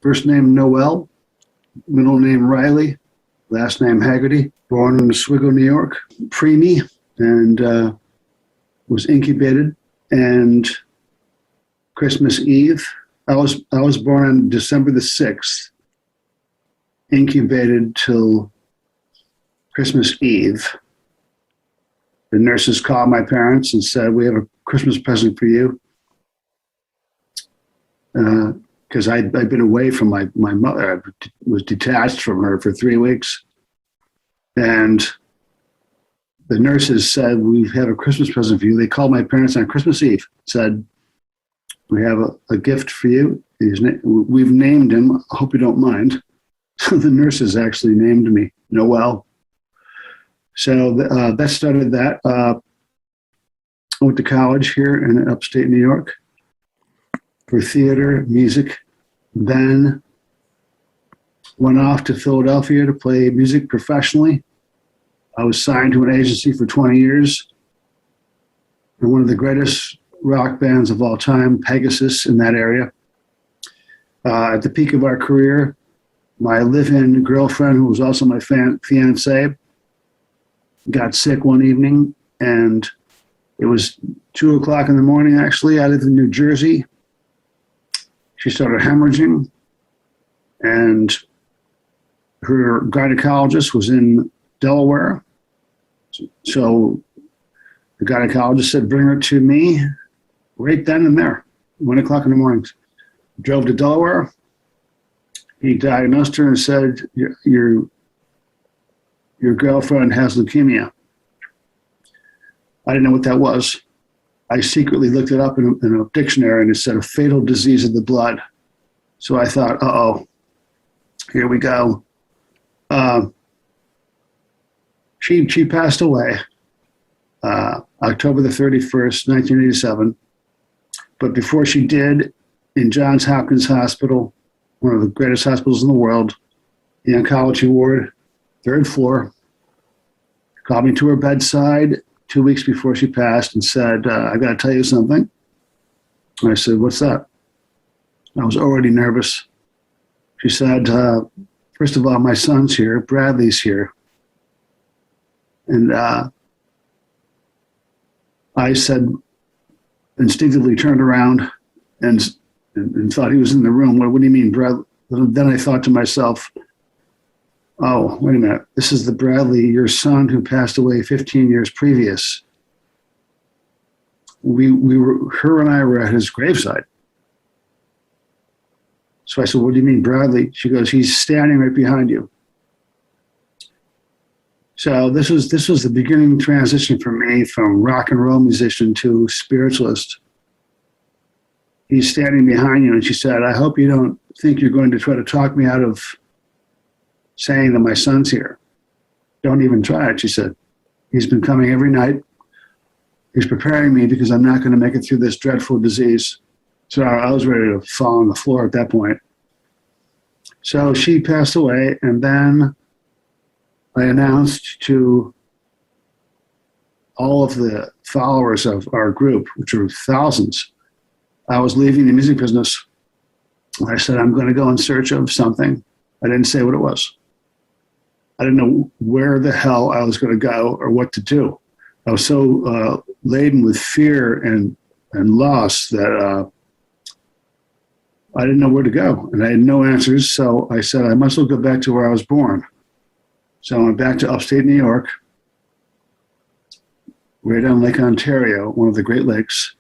First name Noel, middle name Riley, last name Heagerty. Born in Oswego, New York, preemie, and was incubated. And Christmas Eve, I was born on December the 6th, incubated till Christmas Eve. The nurses called my parents and said, "We have a Christmas present for you." Because I'd been away from my mother. I was detached from her for 3 weeks. And the nurses said, "We have a Christmas present for you." They called my parents on Christmas Eve, said, "We have a gift for you. We've named him. I hope you don't mind." So the nurses actually named me Noel. So that started that. I went to college here in upstate New York for theater, music. Then went off to Philadelphia to play music professionally. I was signed to an agency for 20 years. And one of the greatest rock bands of all time, Pegasus, in that area. At the peak of our career, my live-in girlfriend, who was also my fiancée, got sick one evening, and it was 2 o'clock in the morning, actually. I live in New Jersey. She started hemorrhaging, and her gynecologist was in Delaware. So the gynecologist said, "Bring her to me right then and there, 1 o'clock in the morning." Drove to Delaware. He diagnosed her and said, your girlfriend has leukemia. I didn't know what that was. I secretly looked it up in a dictionary, and it said a fatal disease of the blood. So I thought, uh-oh, here we go. She passed away October the 31st, 1987. But before she did, in Johns Hopkins Hospital, one of the greatest hospitals in the world, the oncology ward, 3rd floor, called me to her bedside 2 weeks before she passed and said, "I got to tell you something." And I said, "What's that?" I was already nervous. She said, "First of all, my son's here. Bradley's here." And I said, instinctively turned around and thought he was in the room. What do you mean, Bradley? Then I thought to myself, oh, wait a minute. This is the Bradley, your son, who passed away 15 years previous. Her and I were at his graveside. So I said, "What do you mean, Bradley?" She goes, "He's standing right behind you." So this was the beginning transition for me from rock and roll musician to spiritualist. He's standing behind you. And she said, "I hope you don't think you're going to try to talk me out of saying that my son's here. Don't even try it," she said. "He's been coming every night. He's preparing me because I'm not going to make it through this dreadful disease." So I was ready to fall on the floor at that point. So she passed away, and then I announced to all of the followers of our group, which were thousands, I was leaving the music business. I said, "I'm going to go in search of something." I didn't say what it was. I didn't know where the hell I was going to go or what to do. I was so laden with fear and loss that I didn't know where to go, and I had no answers. So I said, I must as well go back to where I was born. So I went back to upstate New York, right on Lake Ontario, one of the Great Lakes,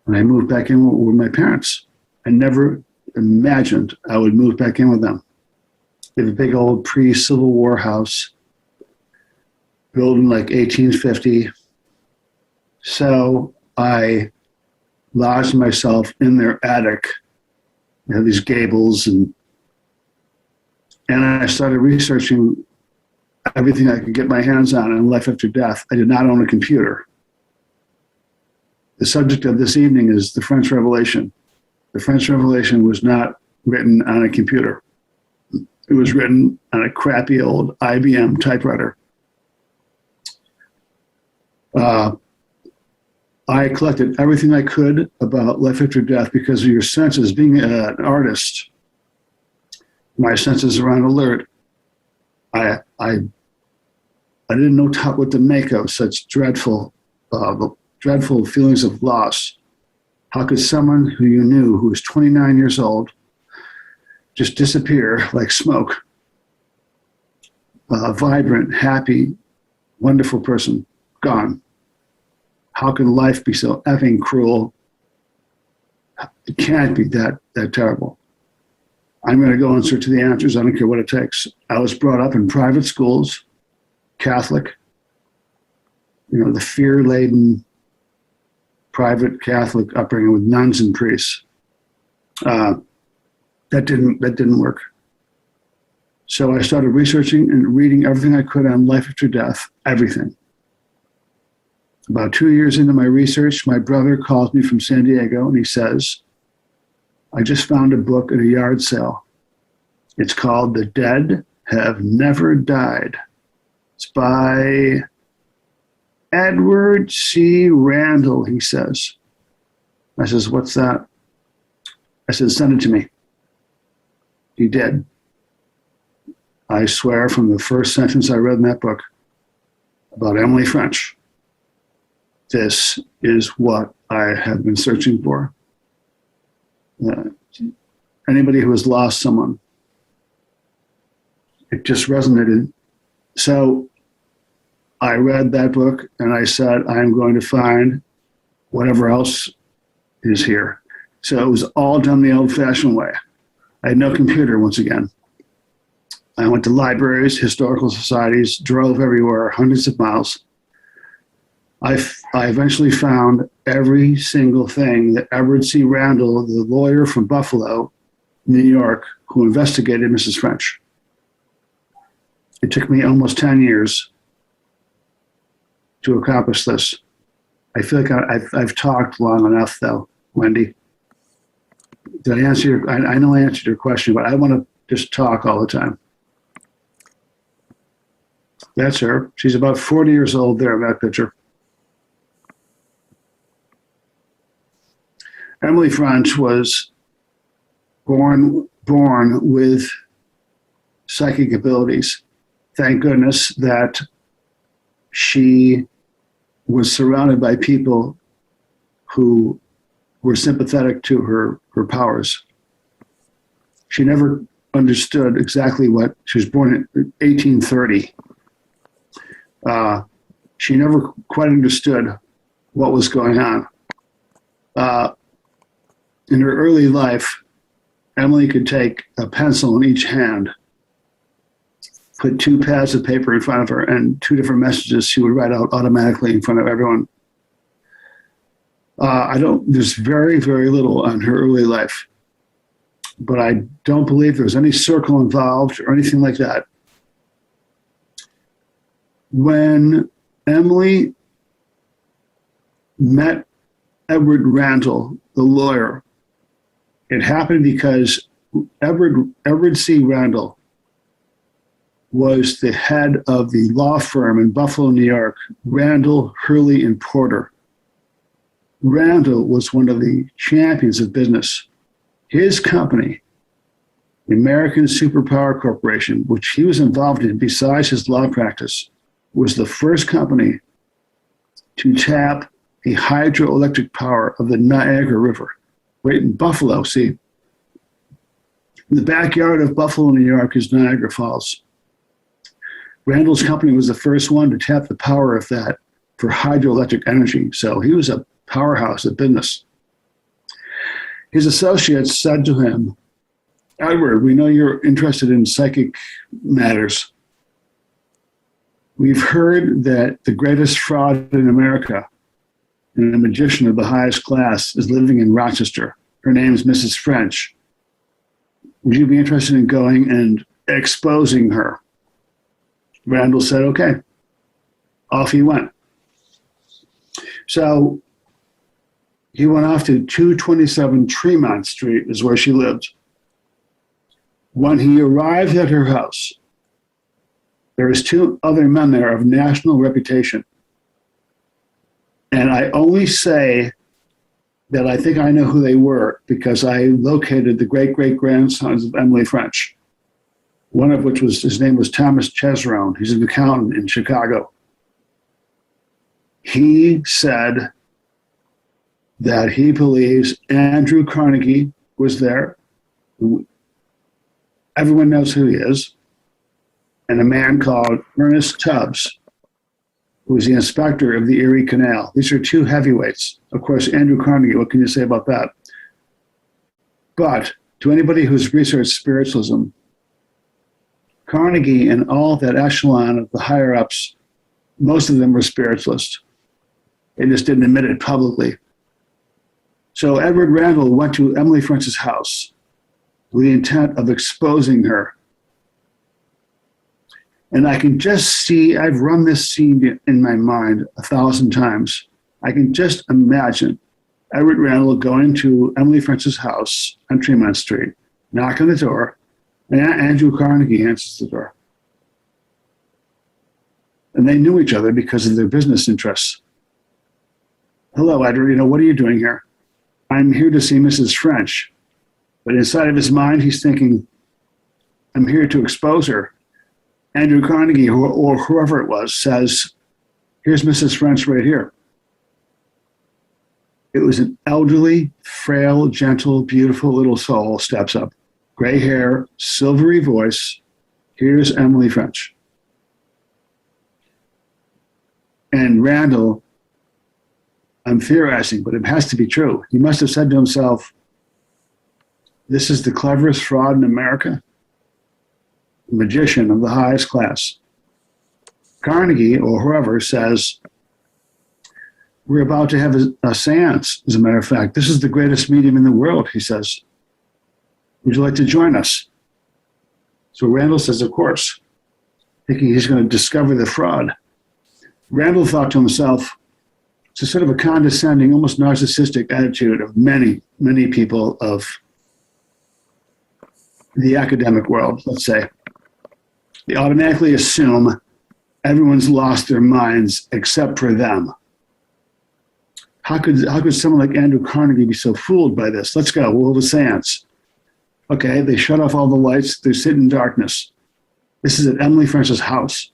and I moved back in with my parents. I never imagined I would move back in with them. They have a big old pre-Civil War house built in like 1850. So I lodged myself in their attic. They had these gables, and I started researching everything I could get my hands on life after death. I did not own a computer. The subject of this evening is the French Revolution. The French Revolution was not written on a computer. It was written on a crappy old IBM typewriter. I collected everything I could about life after death because of your senses. Being an artist, My senses were on alert. I didn't know what to make of such dreadful feelings of loss. How could someone who you knew, who was 29 years old, just disappear like smoke? A vibrant, happy, wonderful person, gone. How can life be so effing cruel? It can't be that terrible. I'm going to go in search of the answers. I don't care what it takes. I was brought up in private schools, Catholic, the fear-laden private Catholic upbringing with nuns and priests. That didn't work. So I started researching and reading everything I could on life after death, everything. About 2 years into my research, my brother calls me from San Diego and he says, I just found a book at a yard sale. It's called The Dead Have Never Died. It's by Edward C. Randall, he says. I says, what's that? I said, send it to me. He did. I swear from the first sentence I read in that book about Emily French, this is what I have been searching for. Anybody who has lost someone, it just resonated. So I read that book and I said, I'm going to find whatever else is here. So it was all done the old-fashioned way. I had no computer once again. I went to libraries, historical societies, drove everywhere, hundreds of miles. I eventually found every single thing that Edward C. Randall, the lawyer from Buffalo, New York, who investigated Mrs. French. It took me almost 10 years to accomplish this. I feel like I've talked long enough, though, Wendy. Did I answer your? I know I answered your question, but I want to just talk all the time. That's her. She's about 40 years old there in that picture. Emily French was born with psychic abilities. Thank goodness that she was surrounded by people who were sympathetic to her powers. She never understood exactly what, she was born in 1830. She never quite understood what was going on. In her early life, Emily could take a pencil in each hand, put 2 pads of paper in front of her, and 2 different messages she would write out automatically in front of everyone. There's very, very little on her early life, but I don't believe there was any circle involved or anything like that. When Emily met Edward Randall, the lawyer, it happened because Edward C. Randall was the head of the law firm in Buffalo, New York, Randall, Hurley, and Porter. Randall was one of the champions of business. His company, the American Superpower Corporation, which he was involved in besides his law practice, was the first company to tap the hydroelectric power of the Niagara River, right in Buffalo. See, in the backyard of Buffalo, New York is Niagara Falls. Randall's company was the first one to tap the power of that for hydroelectric energy. So he was a powerhouse of business. His associates said to him, Edward, we know you're interested in psychic matters. We've heard that the greatest fraud in America and a magician of the highest class is living in Rochester. Her name is Mrs. French. Would you be interested in going and exposing her? Randall said, okay. Off he went. So he went off to 227 Tremont Street is where she lived. When he arrived at her house, there was 2 other men there of national reputation. And I only say that I think I know who they were because I located the great-great-grandsons of Emily French. one of which was, his name was Thomas Chesrone. He's an accountant in Chicago. He said that he believes Andrew Carnegie was there. Everyone knows who he is. And a man called Ernest Tubbs, who was the inspector of the Erie Canal. These are two heavyweights. Of course, Andrew Carnegie, what can you say about that? But to anybody who's researched spiritualism, Carnegie and all that echelon of the higher-ups, most of them were spiritualists. They just didn't admit it publicly. So Edward Randall went to Emily French's house with the intent of exposing her. And I can just see, I've run this scene in my mind 1,000 times. I can just imagine Edward Randall going to Emily French's house on Tremont Street, knock on the door, and Andrew Carnegie answers the door. And they knew each other because of their business interests. Hello, Edward, what are you doing here? I'm here to see Mrs. French. But inside of his mind, he's thinking, I'm here to expose her. Andrew Carnegie, or whoever it was, says, here's Mrs. French right here. It was an elderly, frail, gentle, beautiful little soul steps up. Gray hair, silvery voice. Here's Emily French. And Randall, I'm theorizing, but it has to be true. He must have said to himself, this is the cleverest fraud in America. Magician of the highest class. Carnegie, or whoever, says, we're about to have a seance, as a matter of fact. This is the greatest medium in the world, he says. Would you like to join us? So Randall says, of course, thinking he's going to discover the fraud. Randall thought to himself, it's a sort of a condescending, almost narcissistic attitude of many, many people of the academic world, let's say. They automatically assume everyone's lost their minds except for them. How could someone like Andrew Carnegie be so fooled by this? Let's go, we'll have a seance. Okay, they shut off all the lights, they sit in darkness. This is at Emily French's house.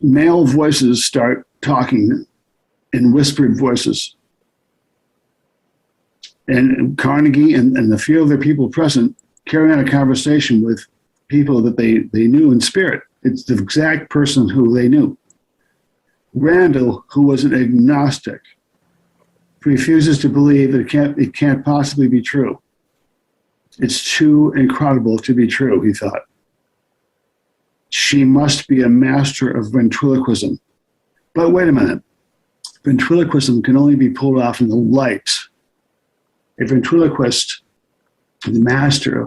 Male voices start talking in whispered voices. And Carnegie and the few other people present carry on a conversation with people that they knew in spirit. It's the exact person who they knew. Randall, who was an agnostic, refuses to believe that it can't possibly be true. It's too incredible to be true, he thought. She must be a master of ventriloquism. But wait a minute. Ventriloquism can only be pulled off in the light. A ventriloquist, the master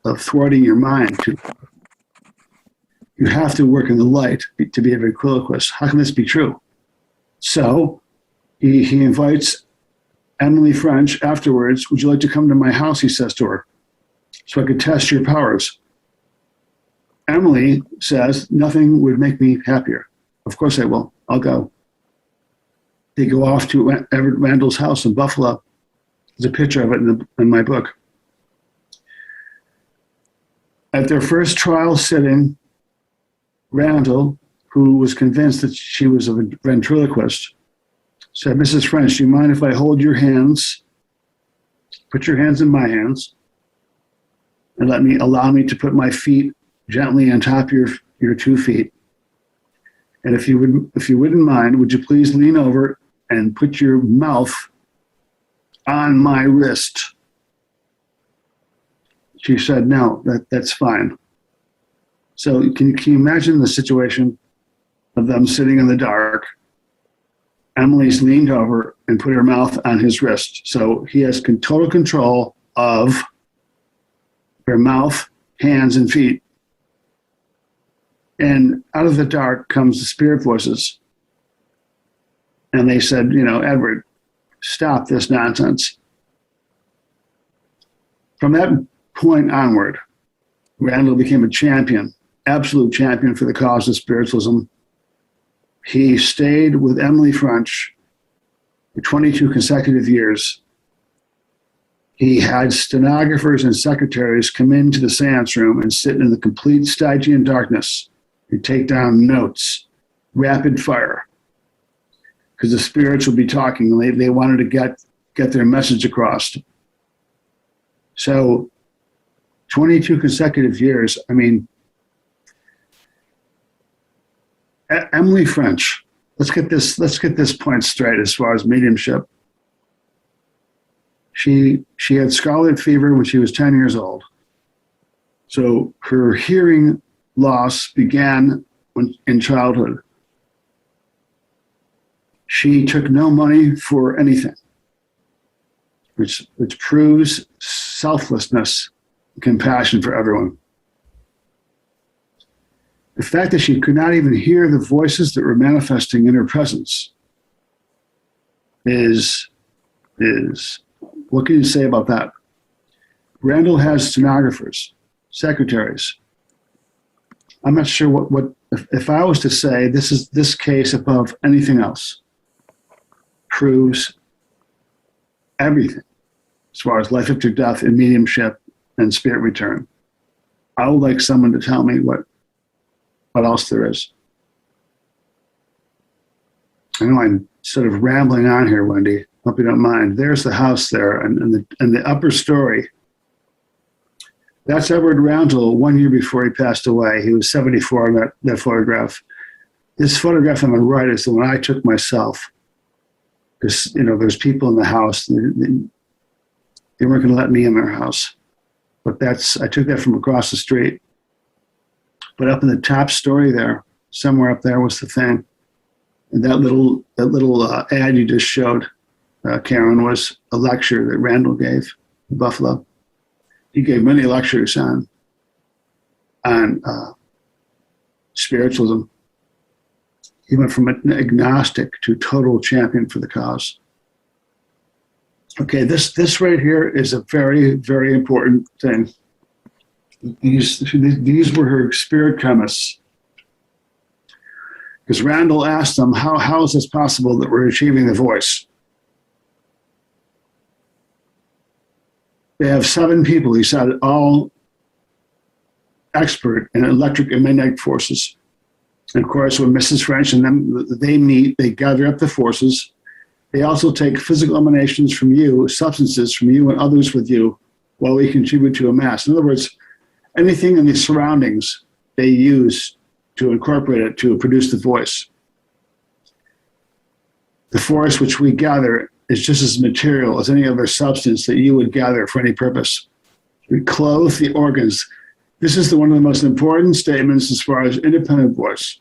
of thwarting your mind, you have to work in the light to be a ventriloquist. How can this be true? So he invites Emily French afterwards. Would you like to come to my house, he says to her, so I could test your powers. Emily says, nothing would make me happier. Of course I will. I'll go. They go off to Everett Randall's house in Buffalo. There's a picture of it in my book. At their first trial sitting, Randall, who was convinced that she was a ventriloquist, said, Mrs. French, do you mind if I hold your hands, put your hands in my hands, and allow me to put my feet gently on top of your 2 feet? And if you wouldn't mind, would you please lean over and put your mouth on my wrist? She said, no, that's fine. So can you imagine the situation of them sitting in the dark? Emily's leaned over and put her mouth on his wrist. So he has total control of her mouth, hands, and feet. And out of the dark comes the spirit voices. And they said, Edward, stop this nonsense. From that point onward, Randall became a champion, absolute champion for the cause of spiritualism. He stayed with Emily French for 22 consecutive years. He had stenographers and secretaries come into the seance room and sit in the complete Stygian darkness and take down notes, rapid fire, because the spirits would be talking. They wanted to get their message across. So 22 consecutive years. I mean, Emily French, let's get this point straight as far as mediumship. She had scarlet fever when she was 10 years old. So her hearing loss began in childhood. She took no money for anything, which proves selflessness, compassion for everyone. The fact that she could not even hear the voices that were manifesting in her presence is what can you say about that? Randall has stenographers, secretaries. I'm not sure what if I was to say this case above anything else proves everything as far as life after death and mediumship and spirit return. I would like someone to tell me what else there is. I know I'm sort of rambling on here, Wendy. Hope you don't mind. There's the house there, and the upper story. That's Edward Randall 1 year before he passed away. He was 74 in that photograph. This photograph on the right is the one I took myself. Because, there's people in the house. They weren't going to let me in their house. But I took that from across the street. But up in the top story there, somewhere up there was the thing. And that little ad you just showed, Karen, was a lecture that Randall gave in Buffalo. He gave many lectures on spiritualism. He went from an agnostic to total champion for the cause. Okay, this right here is a very, very important thing. These were her spirit chemists. Because Randall asked them, how is this possible that we're achieving the voice? They have 7 people, he said, all expert in electric and magnetic forces. And of course, when Mrs. French and them, they meet, they gather up the forces. They also take physical emanations from you, substances from you and others with you, while we contribute to a mass. In other words, anything in the surroundings they use to incorporate it to produce the voice. The force which we gather is just as material as any other substance that you would gather for any purpose. We clothe the organs. This is one of the most important statements as far as independent voice.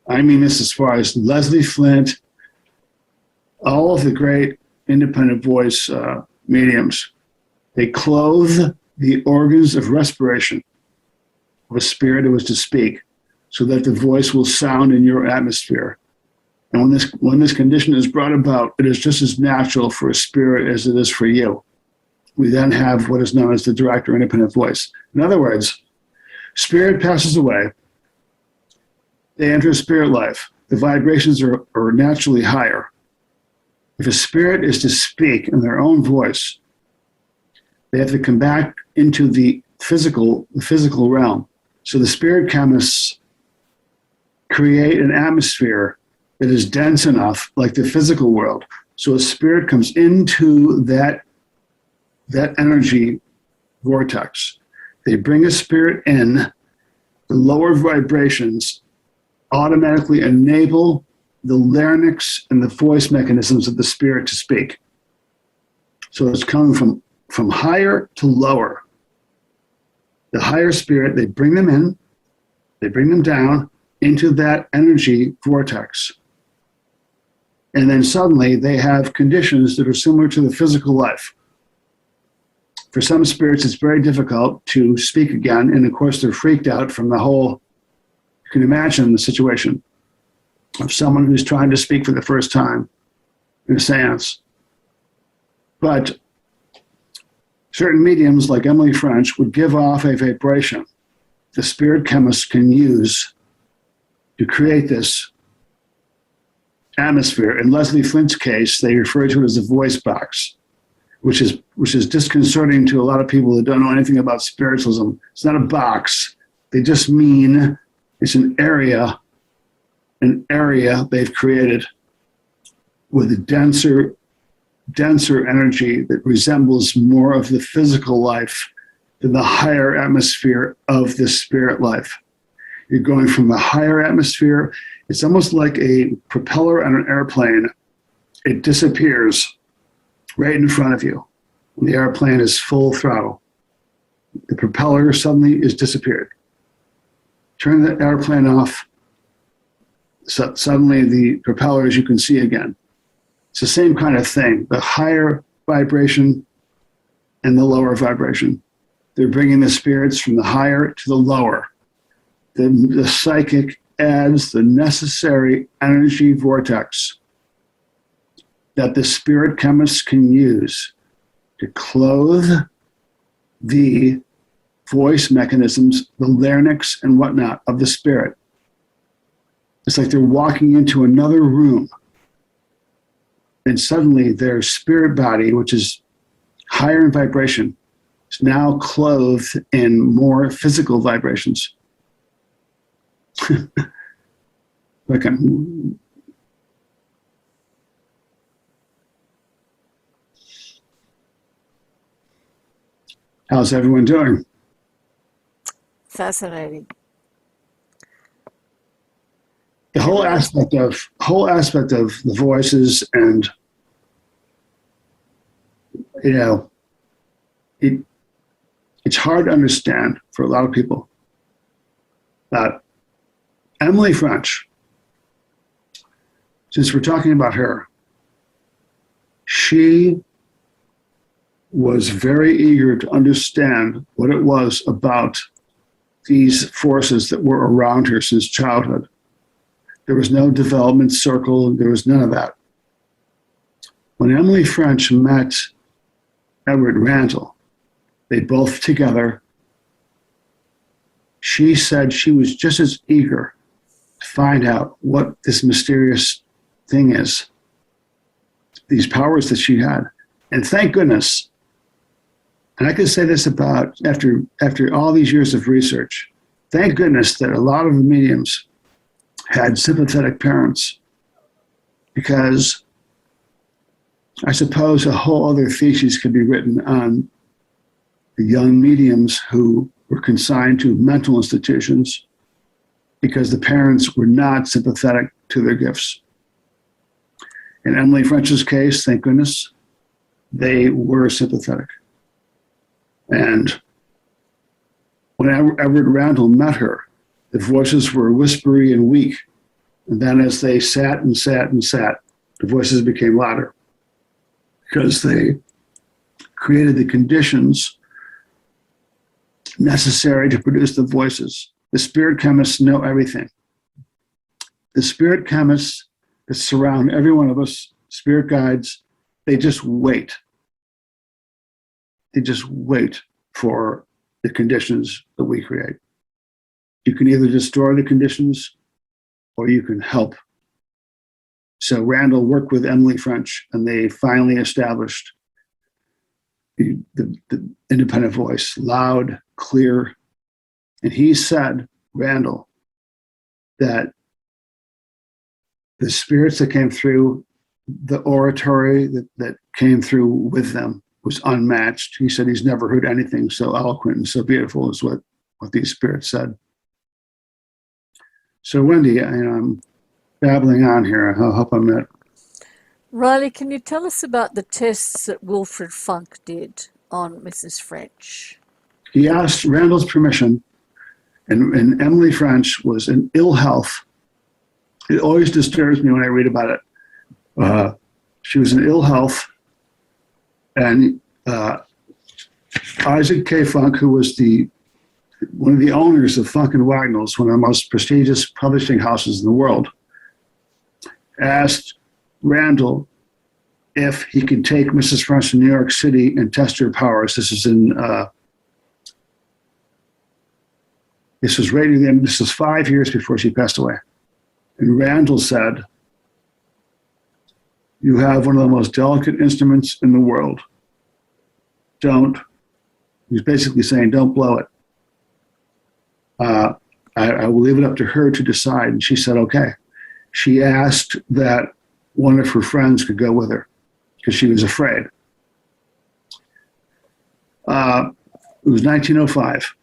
I mean this as far as Leslie Flint, all of the great independent voice mediums. They clothe the organs of respiration of a spirit who was to speak so that the voice will sound in your atmosphere. And when this condition is brought about, it is just as natural for a spirit as it is for you. We then have what is known as the direct or independent voice. In other words, spirit passes away. They enter spirit life. The vibrations are naturally higher. If a spirit is to speak in their own voice, they have to come back into the physical realm. So the spirit chemists create an atmosphere that is dense enough, like the physical world. So a spirit comes into that energy vortex. They bring a spirit in, the lower vibrations automatically enable the larynx and the voice mechanisms of the spirit to speak. So it's coming from higher to lower. The higher spirit, they bring them in, they bring them down into that energy vortex. And then suddenly they have conditions that are similar to the physical life. For some spirits, it's very difficult to speak again. And of course, they're freaked out from the whole, you can imagine the situation of someone who's trying to speak for the first time in a seance. But certain mediums like Emily French would give off a vibration the spirit chemists can use to create this atmosphere. In Leslie Flint's case, they refer to it as a voice box. which is disconcerting to a lot of people that don't know anything about spiritualism. It's not a box. They just mean it's an area they've created with a denser energy that resembles more of the physical life than the higher atmosphere of the spirit life. You're going from the higher atmosphere. It's almost like a propeller on an airplane. It disappears right in front of you when the airplane is full throttle. The propeller suddenly is disappeared. Turn the airplane off. So suddenly the propeller, as you can see again. It's the same kind of thing. The higher vibration and the lower vibration. They're bringing the spirits from the higher to the lower. The psychic adds the necessary energy vortex that the spirit chemists can use to clothe the voice mechanisms, the larynx and whatnot of the spirit. It's like they're walking into another room, and suddenly their spirit body, which is higher in vibration, is now clothed in more physical vibrations. Like how's everyone doing? Fascinating. The whole aspect of the voices, and it's hard to understand for a lot of people that Emily French, since we're talking about her, she was very eager to understand what it was about these forces that were around her since childhood. There was no development circle. There was none of that. When Emily French met Edward Randall, they both together, she said she was just as eager to find out what this mysterious thing is, these powers that she had. And thank goodness, and I can say this about after all these years of research, thank goodness that a lot of the mediums had sympathetic parents, because I suppose a whole other thesis could be written on the young mediums who were consigned to mental institutions because the parents were not sympathetic to their gifts. In Emily French's case, thank goodness, they were sympathetic. And when Edward Randall met her, the voices were whispery and weak. And then as they sat and sat and sat, the voices became louder because they created the conditions necessary to produce the voices. The spirit chemists know everything. The spirit chemists that surround every one of us, spirit guides, they just wait. They just wait for the conditions that we create. You can either destroy the conditions or you can help. So Randall worked with Emily French, and they finally established the independent voice, loud, clear. And he said, Randall, that the spirits that came through, the oratory that came through with them was unmatched. He said he's never heard anything so eloquent and so beautiful as what these spirits said. So Wendy, I'm babbling on here. I hope I'm not. Riley, can you tell us about the tests that Wilfred Funk did on Mrs. French? He asked Randall's permission, and Emily French was in ill health. It always disturbs me when I read about it. She was in ill health, and Isaac K. Funk, who was one of the owners of Funk and Wagnalls, one of the most prestigious publishing houses in the world, asked Randall if he could take Mrs. French to New York City and test her powers. This was right at the end. This was 5 years before she passed away. And Randall said, "You have one of the most delicate instruments in the world. don't. He was basically saying, don't blow it. I will leave it up to her to decide. And she said, okay. She asked that one of her friends could go with her because she was afraid. It was 1905.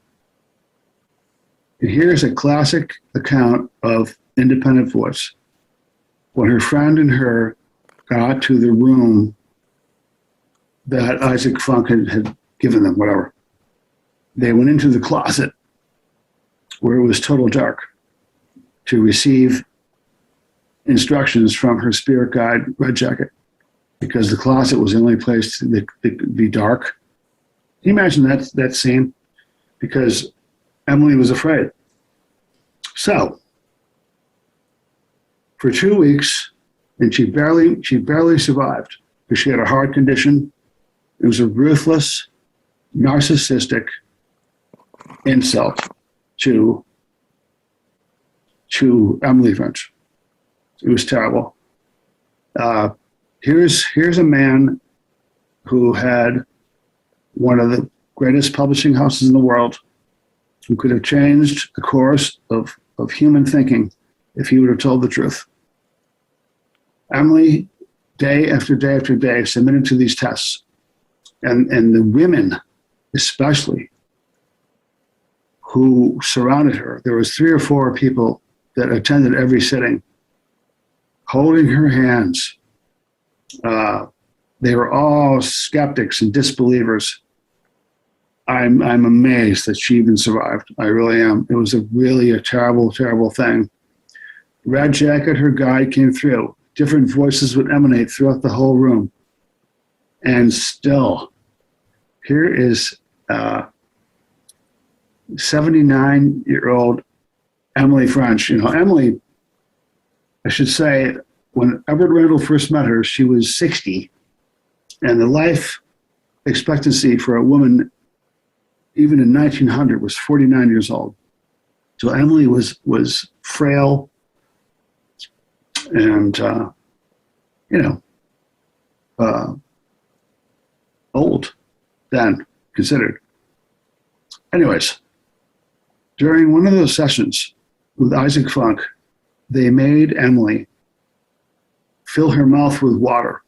And here's a classic account of independent voice. When her friend and her got to the room that Isaac Funk had given them, whatever, they went into the closet where it was total dark to receive instructions from her spirit guide, Red Jacket, because the closet was the only place that could be dark. Can you imagine that scene? Because Emily was afraid. So, for 2 weeks, and she barely survived because she had a heart condition. It was a ruthless, narcissistic insult to Emily French. It was terrible. Here's a man who had one of the greatest publishing houses in the world, who could have changed the course of human thinking if he would have told the truth. Emily, day after day after day, submitted to these tests. And the women, especially, who surrounded her, there was 3 or 4 people that attended every sitting, holding her hands. They were all skeptics and disbelievers. I'm amazed that she even survived. I really am. It was really a terrible, terrible thing. Red Jacket, her guide, came through. Different voices would emanate throughout the whole room. And still, here is 79-year-old Emily French. You know, Emily, I should say, when Everett Randall first met her, she was 60. And the life expectancy for a woman, even in 1900, was 49 years old. So Emily was frail and, old then, considered. Anyways, during one of those sessions with Isaac Funk, they made Emily fill her mouth with water.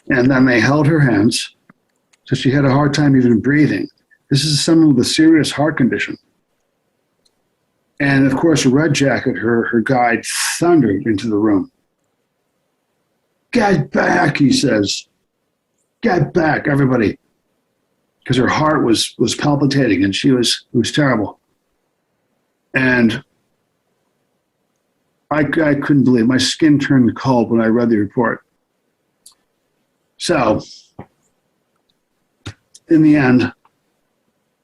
And then they held her hands, so she had a hard time even breathing. This is someone with a serious heart condition. And of course, Red Jacket, her guide, thundered into the room. Get back, he says. Get back, everybody. Because her heart was palpitating and it was terrible. And I couldn't believe it. My skin turned cold when I read the report. So, in the end,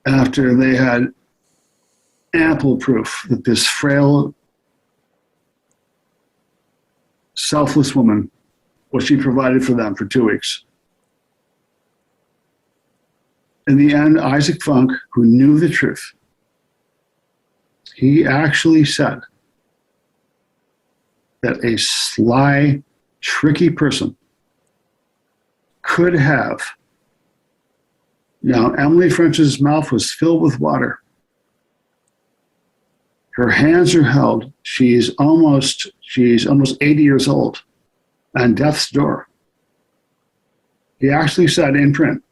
after they had ample proof that this frail, selfless woman, what she provided for them for 2 weeks. In the end, Isaac Funk, who knew the truth, he actually said that a sly, tricky person could have. Now, Emily French's mouth was filled with water. Her hands are held. She's almost 80 years old, on death's door. He actually said in print,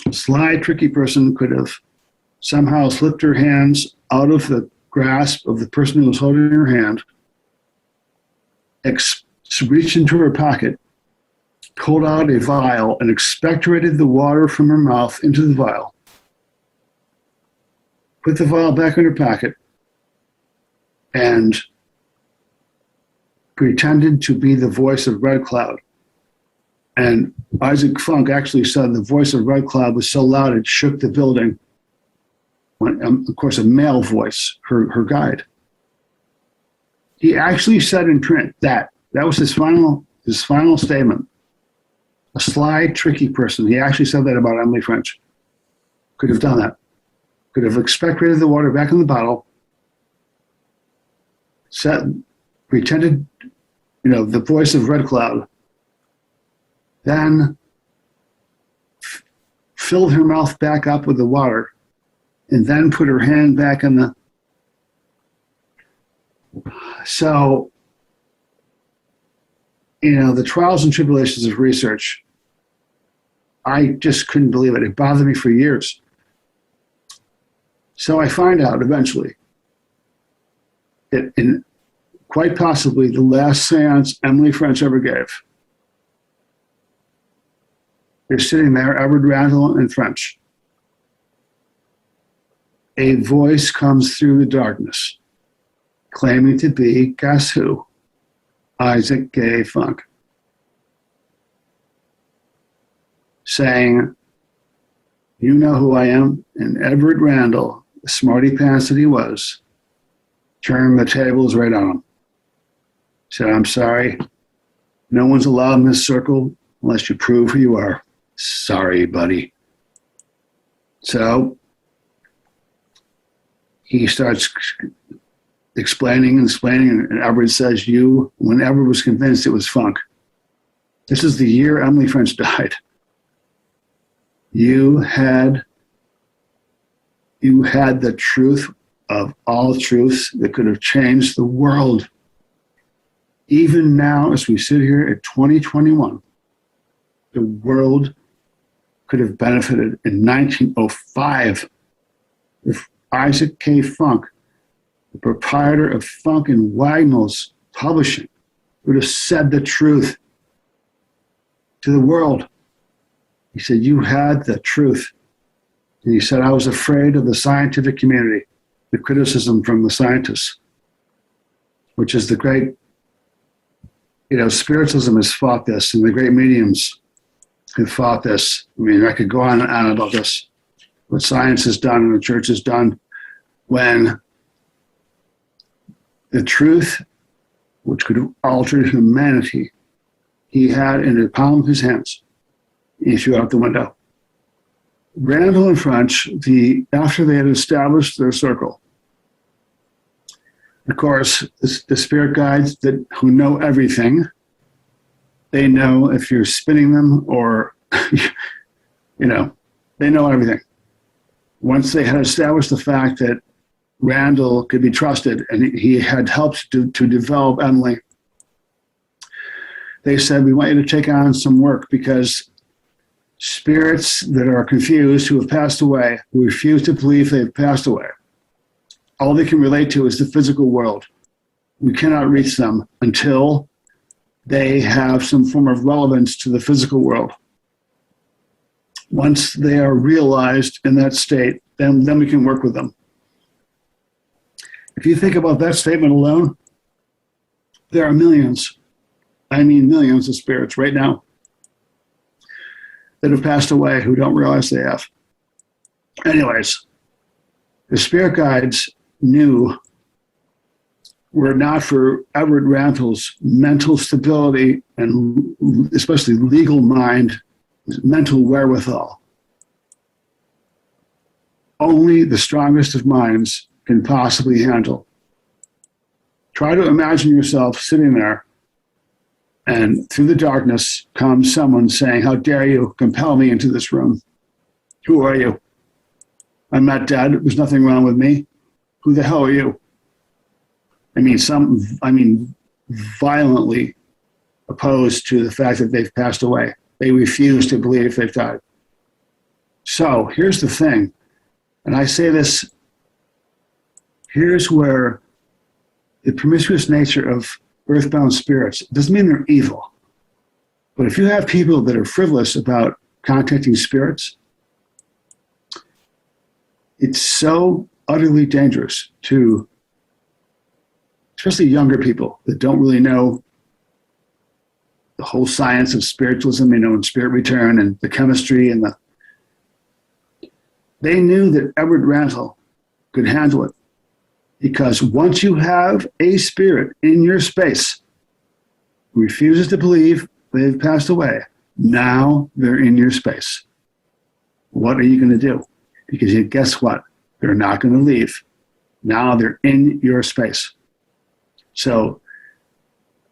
a sly, tricky person could have somehow slipped her hands out of the grasp of the person who was holding her hand, reached into her pocket, pulled out a vial, and expectorated the water from her mouth into the vial, put the vial back in her pocket, and pretended to be the voice of Red Cloud. And Isaac Funk actually said the voice of Red Cloud was so loud it shook the building. When, of course, a male voice, her guide. He actually said in print that was his final statement. A sly, tricky person. He actually said that about Emily French. Could have done that. Could have expectorated the water back in the bottle, pretended, the voice of Red Cloud, then filled her mouth back up with the water, and then put her hand back in the. So, the trials and tribulations of research, I just couldn't believe it. It bothered me for years. So I find out eventually that in quite possibly the last seance Emily French ever gave, they're sitting there, Edward Randall and French. A voice comes through the darkness, claiming to be, guess who? Isaac Gay Funk. Saying, you know who I am? And Edward Randall, the smarty pants that he was, turned the tables right on him. Said, I'm sorry, no one's allowed in this circle unless you prove who you are. Sorry, buddy. So he starts explaining, and Edward says, when Edward was convinced it was Funk, this is the year Emily French died. You had the truth of all truths that could have changed the world. Even now, as we sit here at 2021, the world could have benefited in 1905 if Isaac K. Funk, the proprietor of Funk and Wagnalls Publishing, would have said the truth to the world. He said, you had the truth. And he said, I was afraid of the scientific community, the criticism from the scientists, which is the great, spiritualism has fought this, and the great mediums have fought this. I mean, I could go on and on about this, what science has done and the church has done when the truth, which could have altered humanity, he had in the palm of his hands. He threw out the window. Randall and French, after they had established their circle, of course, the spirit guides who know everything, they know if you're spinning them or, they know everything. Once they had established the fact that Randall could be trusted and he had helped to develop Emily, they said, we want you to take on some work because spirits that are confused, who have passed away, who refuse to believe they've passed away, all they can relate to is the physical world. We cannot reach them until they have some form of relevance to the physical world. Once they are realized in that state, then we can work with them. If you think about that statement alone, there are millions of spirits right now that have passed away who don't realize they have. Anyways, the spirit guides knew were not for Edward Randall's mental stability and especially legal mind, mental wherewithal. Only the strongest of minds can possibly handle. Try to imagine yourself sitting there and through the darkness comes someone saying, how dare you compel me into this room? Who are you? I'm not dead. There's nothing wrong with me. Who the hell are you? Violently opposed to the fact that they've passed away. They refuse to believe they've died. So here's the thing, and I say this, here's where the promiscuous nature of earthbound spirits doesn't mean they're evil. But if you have people that are frivolous about contacting spirits, it's so utterly dangerous to, especially younger people that don't really know the whole science of spiritualism, and spirit return and the chemistry and they knew that Edward Randall could handle it. Because once you have a spirit in your space who refuses to believe they've passed away, now they're in your space. What are you going to do? Because guess what? They're not going to leave. Now they're in your space. So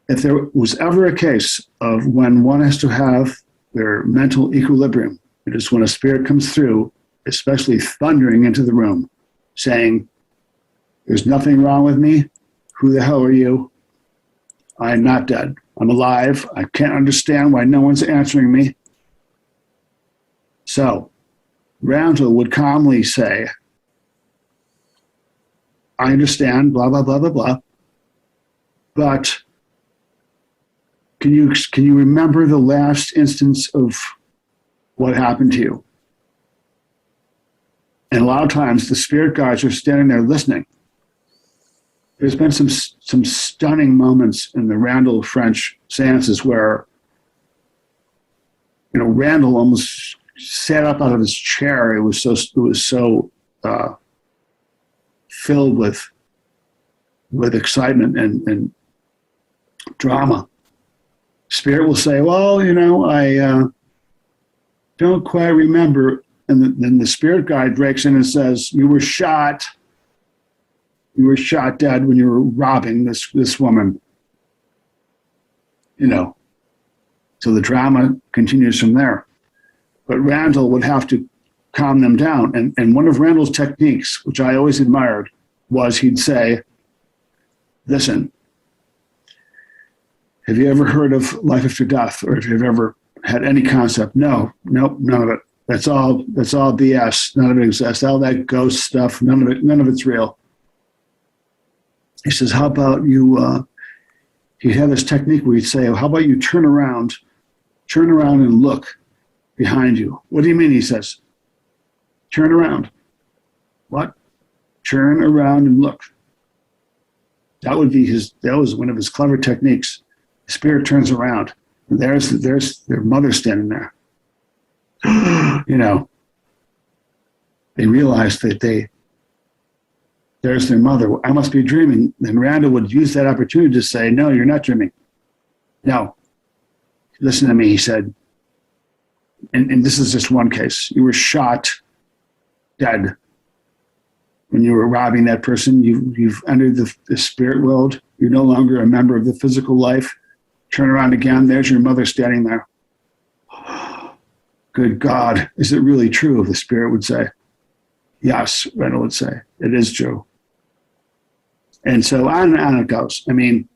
if there was ever a case of when one has to have their mental equilibrium It is when a spirit comes through, especially thundering into the room, saying, "There's nothing wrong with me. Who the hell are you? I am not dead. I'm alive. I can't understand why no one's answering me." So Randall would calmly say, "I understand, blah, blah, blah, blah, blah. But can you remember the last instance of what happened to you?" And a lot of times the spirit guides are standing there listening. There's been some stunning moments in the Randall French seances where, Randall almost sat up out of his chair. It was so filled with excitement and drama. Spirit will say, "Well, I don't quite remember." And then the spirit guide breaks in and says, "You were shot dead when you were robbing this woman." So the drama continues from there. But Randall would have to calm them down. And one of Randall's techniques, which I always admired, was he'd say, "Listen, have you ever heard of life after death? Or have you ever had any concept?" "No, nope, none of it. That's all BS. None of it exists. All that ghost stuff, none of it's real." He says, "How about you," he'd have this technique where he'd say, "How about you turn around and look behind you?" "What do you mean?" he says. "Turn around." "What?" "Turn around and look." That was one of his clever techniques. The spirit turns around, and there's their mother standing there. They realize that there's their mother. "I must be dreaming." Then Randall would use that opportunity to say, "No, you're not dreaming. No. Listen to me," he said. And this is just one case. "You were shot dead when you were robbing that person. You've entered the spirit world. You're no longer a member of the physical life. Turn around again. There's your mother standing there." "Good God, is it really true?" the spirit would say. "Yes," Randall would say. "It is true." And so on and on it goes. I mean,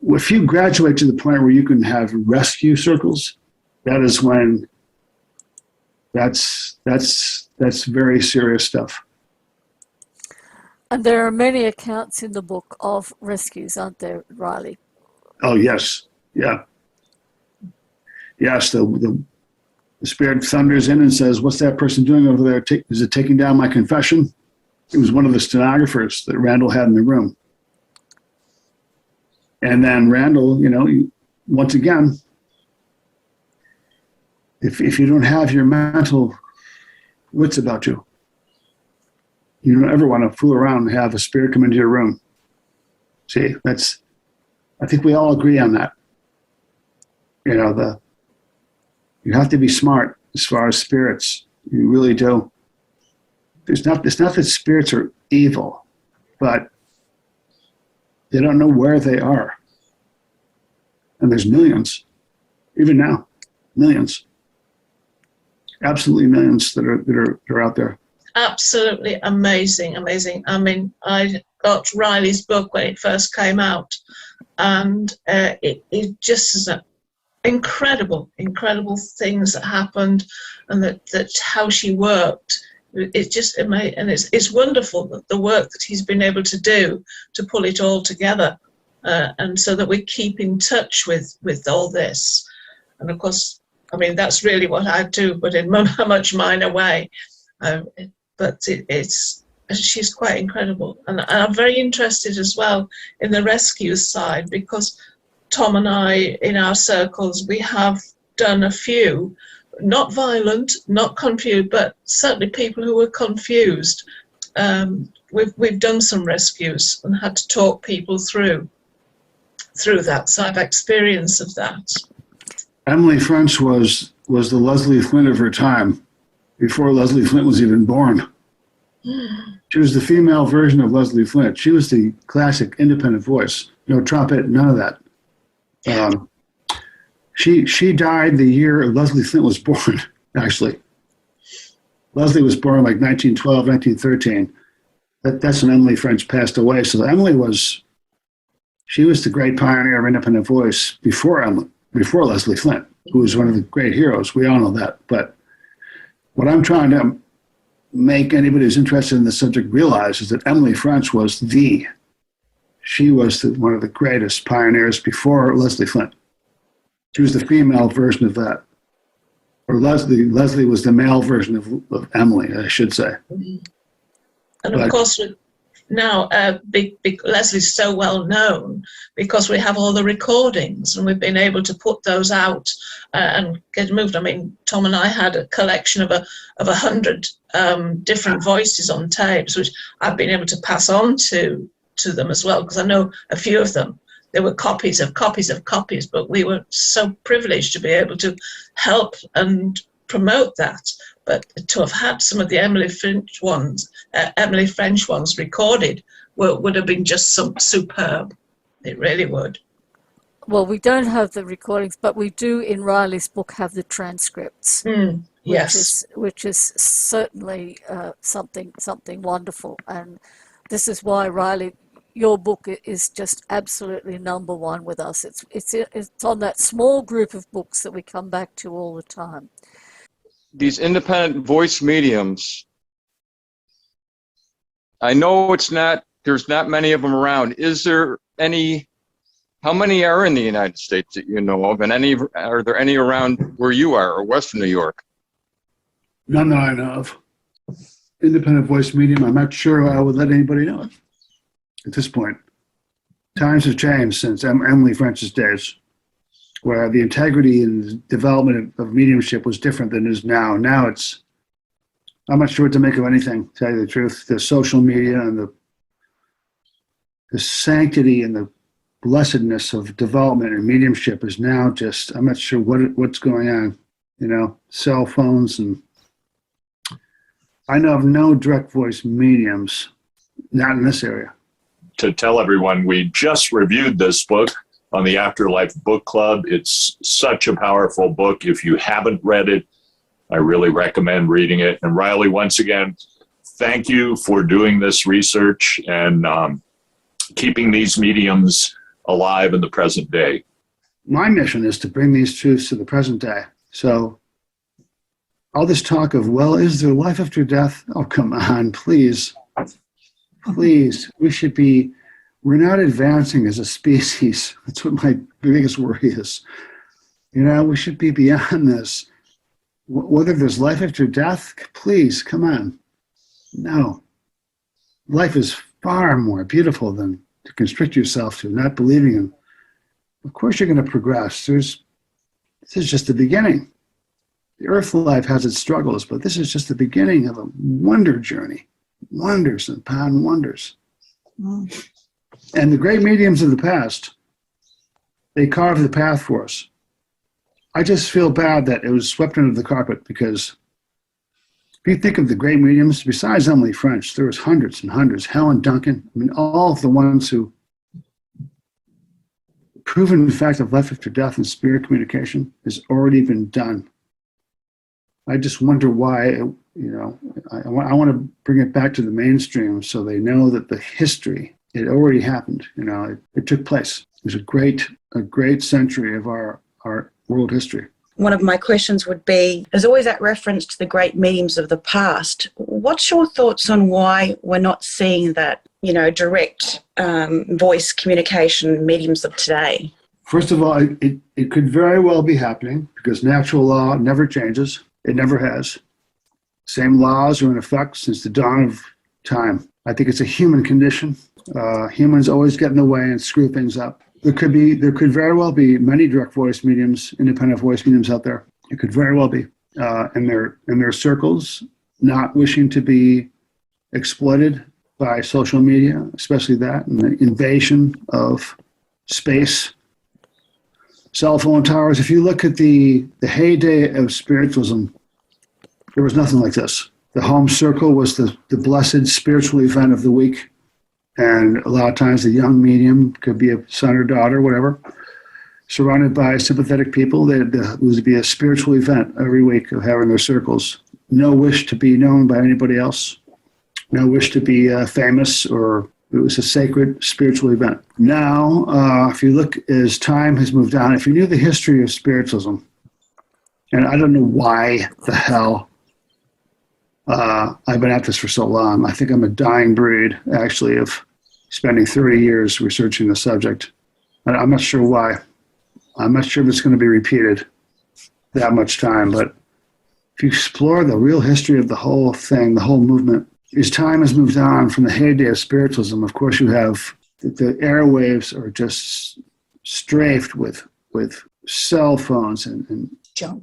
if you graduate to the point where you can have rescue circles, that is when that's very serious stuff. And there are many accounts in the book of rescues, aren't there, Riley? Oh, yes. Yeah. Yes, the spirit thunders in and says, "What's that person doing over there? Is it taking down my confession?" It was one of the stenographers that Randall had in the room. And then Randall, once again, if you don't have your mental wits about you, you don't ever want to fool around and have a spirit come into your room. See, I think we all agree on that. You have to be smart as far as spirits. You really do. It's not that spirits are evil, but they don't know where they are. And there's millions, even now, millions, absolutely millions that are out there. Absolutely amazing. I mean, I got Riley's book when it first came out, and it just is incredible things that happened, and that how she worked. It's just amazing, and it's wonderful that the work that he's been able to do to pull it all together, and so that we keep in touch with all this. And of course, I mean, that's really what I do, but in a much minor way. But she's quite incredible, and I'm very interested as well in the rescue side, because Tom and I, in our circles, we have done a few, not violent, not confused, but certainly people who were confused. We've done some rescues and had to talk people through that. So I've experience of that. Emily French was the Leslie Flint of her time, before Leslie Flint was even born. She was the female version of Leslie Flint. She was the classic independent voice. No trumpet, none of that. She died the year Leslie Flint was born, actually. Leslie was born like 1912, 1913. That's when Emily French passed away. So Emily was the great pioneer of independent voice before Leslie Flint, who was one of the great heroes. We all know that. But what I'm trying to make anybody who's interested in the subject realize is that Emily French was one of the greatest pioneers before Leslie Flint. She was the female version of that. Or Leslie was the male version of Emily, I should say. And of course, now Leslie's so well known because we have all the recordings and we've been able to put those out and get moved. I mean, Tom and I had a collection of 100 different voices on tapes, which I've been able to pass on to them as well, because I know a few of them. There were copies of copies, but we were so privileged to be able to help and promote that. But to have had some of the Emily French ones recorded would have been just superb. It really would. Well, we don't have the recordings, but we do in Riley's book have the transcripts. Yes. Which is certainly something wonderful. And this is why, Riley, your book is just absolutely number one with us. It's on that small group of books that we come back to all the time. These independent voice mediums, I know there's not many of them around. How many are in the United States that you know of, and are there any around where you are, or Western New York? None that I know of. Independent voice medium, I'm not sure I would let anybody know it at this point. Times have changed since Emily French's days, where the integrity and development of mediumship was different than it is now. Now I'm not sure what to make of anything, to tell you the truth. The social media and the sanctity and the blessedness of development and mediumship is now just, I'm not sure what's going on. Cell phones, and I know of no direct voice mediums, not in this area. To tell everyone, we just reviewed this book on the Afterlife Book Club. It's such a powerful book. If you haven't read it, I really recommend reading it. And Riley, once again, thank you for doing this research and keeping these mediums alive in the present day. My mission is to bring these truths to the present day. So all this talk of, well, is there life after death? Oh, come on, please. Please, we're not advancing as a species. That's what my biggest worry is. We should be beyond this. Whether there's life after death, please, come on. No. Life is far more beautiful than to constrict yourself to not believing in. Of course you're going to progress. This is just the beginning. The earth life has its struggles, but this is just the beginning of a wonder journey. Wonders upon wonders. And the great mediums of the past, they carved the path for us. I just feel bad that it was swept under the carpet, because if you think of the great mediums, besides Emily French, there was hundreds and hundreds. Helen Duncan, all of the ones who proven the fact of life after death and spirit communication has already been done. I just wonder why, I want to bring it back to the mainstream so they know that the history, it already happened. It took place. It was a great century of our world history. One of my questions would be, there's always that reference to the great mediums of the past. What's your thoughts on why we're not seeing that, direct voice communication mediums of today? First of all, it could very well be happening, because natural law never changes. It never has. Same laws are in effect since the dawn of time. I think it's a human condition. Humans always get in the way and screw things up. There could very well be many direct voice mediums, independent voice mediums out there. It could very well be. In their circles, not wishing to be exploited by social media, especially that, and the invasion of space. Cell phone towers. If you look at the heyday of spiritualism, there was nothing like this. The home circle was the blessed spiritual event of the week. And a lot of times the young medium could be a son or daughter, whatever. surrounded by sympathetic people. There was to be a spiritual event every week of having their circles. No wish to be known by anybody else. No wish to be famous, or it was a sacred spiritual event. Now, if you look as time has moved on, if you knew the history of spiritualism, and I don't know why the hell I've been at this for so long. I think I'm a dying breed, actually, of spending 30 years researching the subject. And I'm not sure why. I'm not sure if it's going to be repeated that much time, but if you explore the real history of the whole thing, the whole movement, as time has moved on from the heyday of spiritualism, of course you have the airwaves are just strafed with cell phones and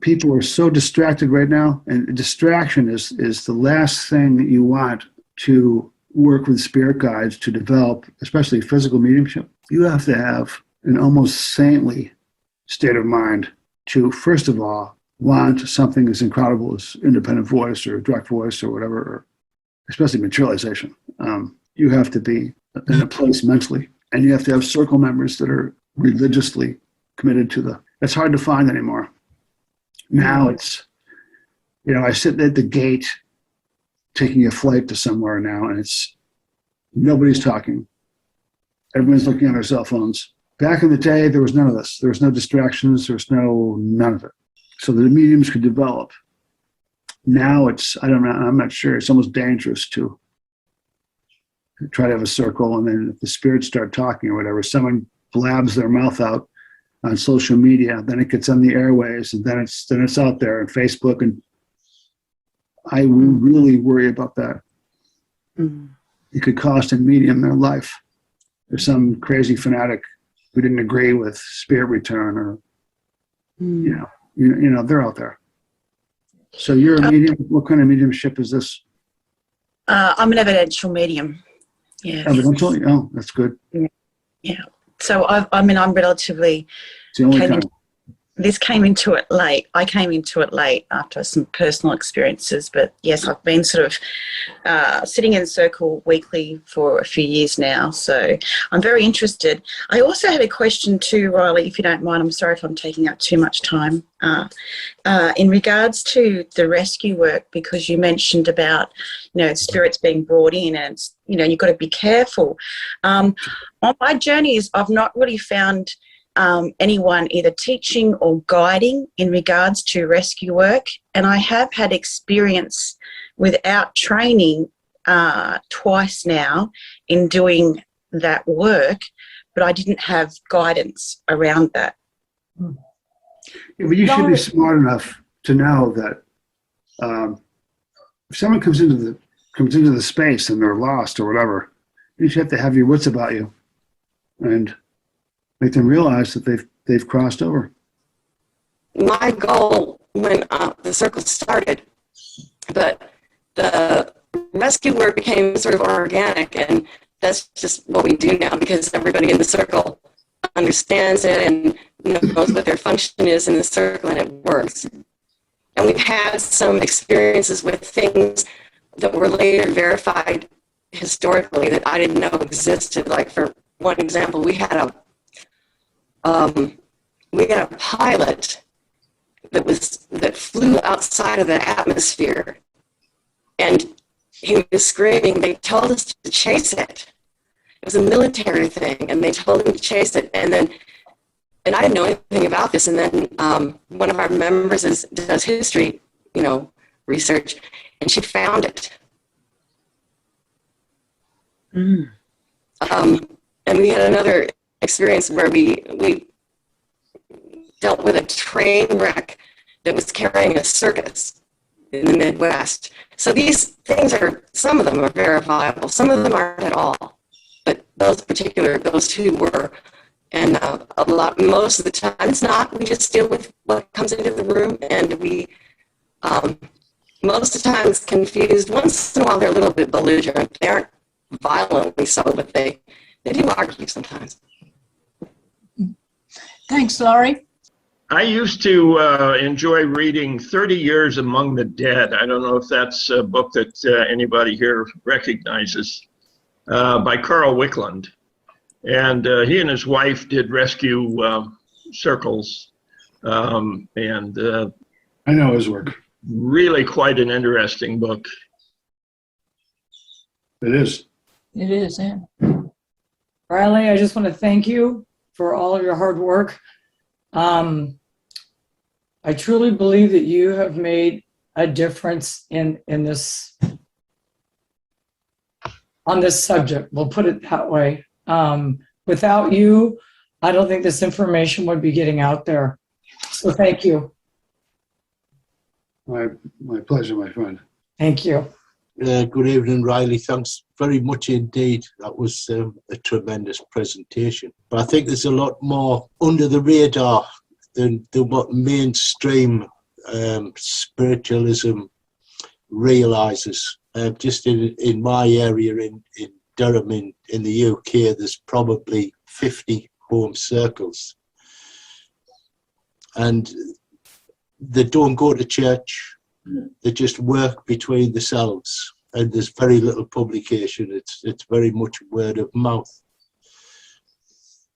people are so distracted right now, and distraction is the last thing that you want to work with spirit guides to develop, especially physical mediumship. You have to have an almost saintly state of mind to, first of all, want something as incredible as independent voice or direct voice or whatever, or especially materialization. You have to be in a place mentally, and you have to have circle members that are religiously committed to it's hard to find anymore. Now it's, I sit at the gate taking a flight to somewhere now, and it's nobody's talking. Everyone's looking at their cell phones. Back in the day, there was none of this. There was no distractions. There was none of it. So the mediums could develop. Now it's, I don't know, I'm not sure. It's almost dangerous to try to have a circle, and then if the spirits start talking or whatever, someone blabs their mouth out on social media, then it gets on the airways, and then it's out there on Facebook, and I really worry about that. Mm-hmm. It could cost a medium their life. There's some crazy fanatic who didn't agree with spirit return, or they're out there. So you're a medium. What kind of mediumship is this? I'm an evidential medium. Yeah. Evidential? Oh, that's good. Yeah. So I'm relatively. It's the only kind. This came into it late. I came into it late after some personal experiences, but yes, I've been sort of sitting in circle weekly for a few years now, so I'm very interested. I also had a question too, Riley, if you don't mind. I'm sorry if I'm taking up too much time. In regards to the rescue work, because you mentioned about, spirits being brought in, and, you've got to be careful. On my journeys, I've not really found anyone either teaching or guiding in regards to rescue work, and I have had experience without training twice now in doing that work, but I didn't have guidance around that. Yeah, but you should be smart enough to know that if someone comes into the space and they're lost or whatever, you should have to have your wits about you and make them realize that they've crossed over. My goal when the circle started, but the rescue work became sort of organic, and that's just what we do now because everybody in the circle understands it and knows what their function is in the circle, and it works. And we've had some experiences with things that were later verified historically that I didn't know existed. Like, for one example, we had a pilot that flew outside of the atmosphere, and he was screaming. They told us to chase it. It was a military thing, and they told him to chase it. And I didn't know anything about this. And then one of our members does history, research, and she found it. Mm. And we had another experience where we dealt with a train wreck that was carrying a circus in the Midwest. So these things some of them are verifiable, some of them aren't at all. But those two were. And most of the time it's not. We just deal with what comes into the room, and we, most of the time it's confused. Once in a while they're a little bit belligerent. They aren't violently so, but they do argue sometimes. Thanks, Laurie. I used to enjoy reading 30 Years Among the Dead. I don't know if that's a book that anybody here recognizes, by Carl Wickland. And he and his wife did rescue circles, and I know his work. really quite an interesting book. It is. It is, yeah. Riley, I just want to thank you for all of your hard work. I truly believe that you have made a difference in this, on this subject. We'll put it that way. Without you, I don't think this information would be getting out there. So thank you. My pleasure, my friend. Thank you. Good evening, Riley. Thanks very much indeed. That was a tremendous presentation. But I think there's a lot more under the radar than what mainstream spiritualism realizes. Just in my area in Durham in the UK, there's probably 50 home circles. And they don't go to church. They just work between themselves, and there's very little publication. It's very much word of mouth.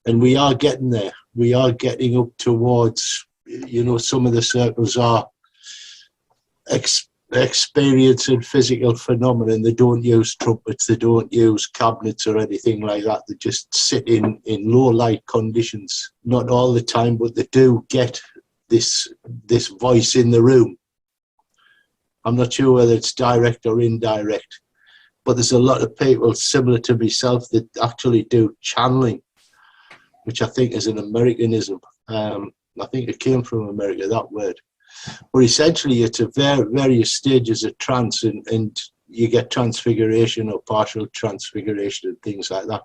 And we are getting there. We are getting up towards, some of the circles are experiencing physical phenomena. They don't use trumpets, they don't use cabinets or anything like that. They just sit in low light conditions. Not all the time, but they do get this voice in the room. I'm not sure whether it's direct or indirect, but there's a lot of people similar to myself that actually do channeling, which I think is an Americanism. I think it came from America, that word. But essentially, it's a various stages of trance, and you get transfiguration or partial transfiguration and things like that.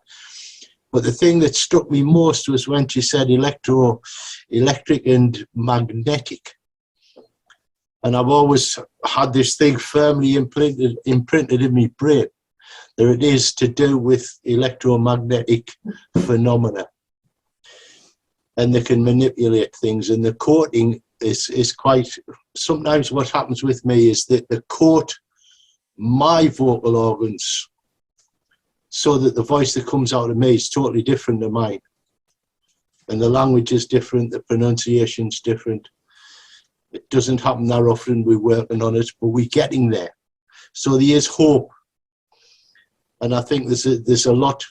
But the thing that struck me most was when she said electric and magnetic. And I've always had this thing firmly imprinted in my brain. There it is to do with electromagnetic phenomena. And they can manipulate things. And the coating is quite, sometimes what happens with me is that they coat my vocal organs so that the voice that comes out of me is totally different to mine. And the language is different, the pronunciation's different. It doesn't happen that often. We're working on it, but we're getting there. So there is hope. And I think there's a lot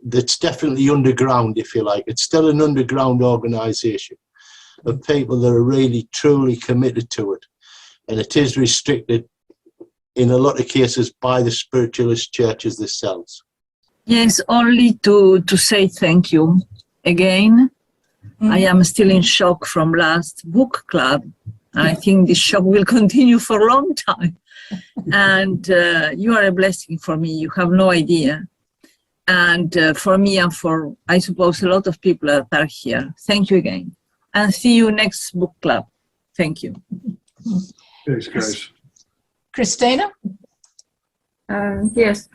that's definitely underground, if you like. It's still an underground organisation of people that are really, truly committed to it. And it is restricted in a lot of cases by the spiritualist churches themselves. Yes, only to say thank you again. I am still in shock from last book club. I think this shock will continue for a long time. And you are a blessing for me. You have no idea. And for me and for, I suppose, a lot of people that are here. Thank you again. And see you next book club. Thank you. Thanks, guys. Christina? Yes.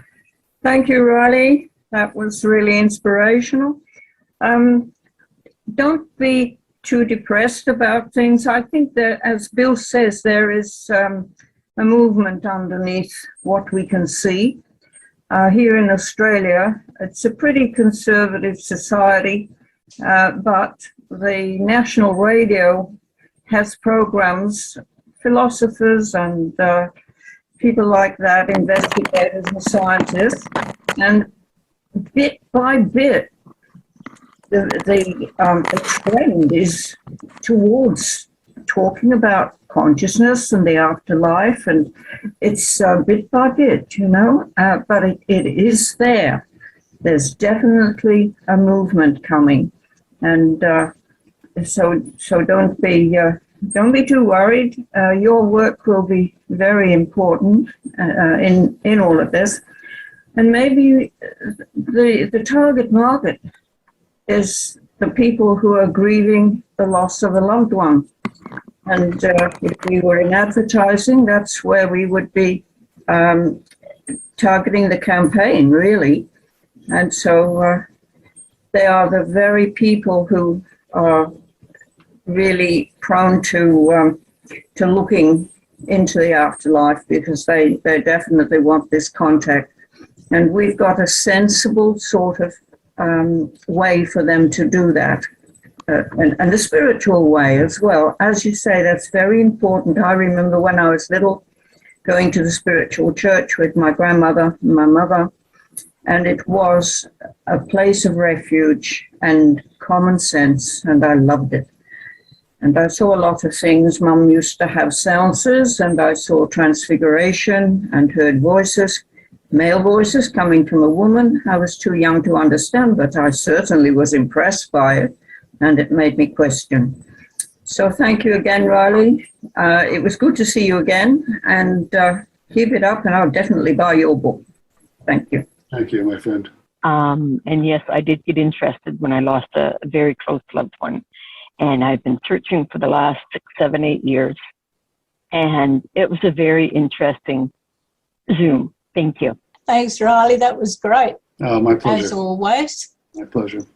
Thank you, Riley. That was really inspirational. Don't be too depressed about things. I think that, as Bill says, there is a movement underneath what we can see. Here in Australia, it's a pretty conservative society, but the national radio has programs, philosophers and people like that, investigators and scientists, and bit by bit, the trend is towards talking about consciousness and the afterlife, and it's bit by bit, but it is there. There's definitely a movement coming, and so don't be too worried. Your work will be very important in all of this, and maybe the target market is the people who are grieving the loss of a loved one. And if we were in advertising, that's where we would be targeting the campaign, really. And so they are the very people who are really prone to looking into the afterlife, because they definitely want this contact. And we've got a sensible sort of way for them to do that. and the spiritual way as well. As you say, that's very important. I remember when I was little, going to the spiritual church with my grandmother and my mother, and it was a place of refuge and common sense, and I loved it. And I saw a lot of things. Mum used to have seances, and I saw transfiguration and heard voices, male voices coming from a woman. I was too young to understand, but I certainly was impressed by it, and it made me question. So thank you again, Riley. It was good to see you again, and keep it up, and I'll definitely buy your book. Thank you. Thank you, my friend. And yes, I did get interested when I lost a very close loved one. And I've been searching for the last 6, 7, 8 years. And it was a very interesting Zoom. Thank you. Thanks, Riley. That was great, Oh, my pleasure. as always. My pleasure.